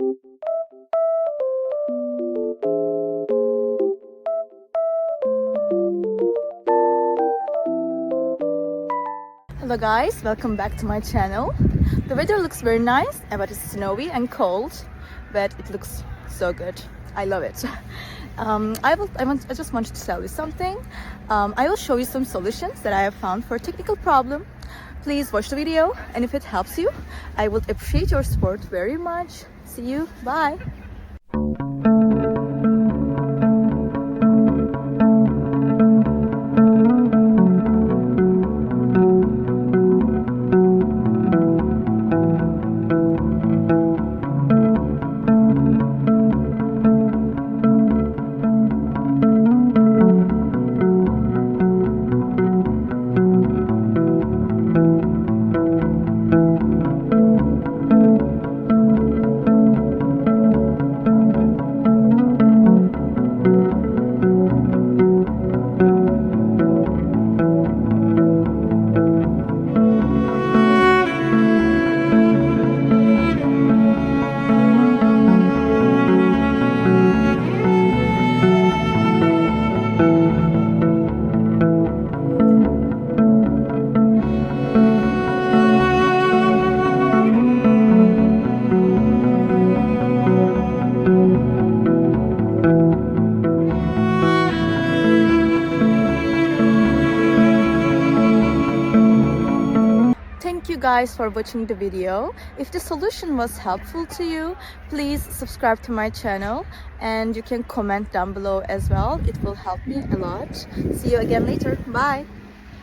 Hello guys, welcome back to my channel. The weather looks very nice, but it's snowy and cold, but it looks so good. I love it. I just wanted to tell you something. I will show you some solutions that I have found for a technical problem. Please watch the video, and if it helps you, I would appreciate your support very much. See you, bye. Thank you guys for watching the video. If the solution was helpful to you, please subscribe to my channel and you can comment down below as well. It will help me a lot. See you again later. Bye.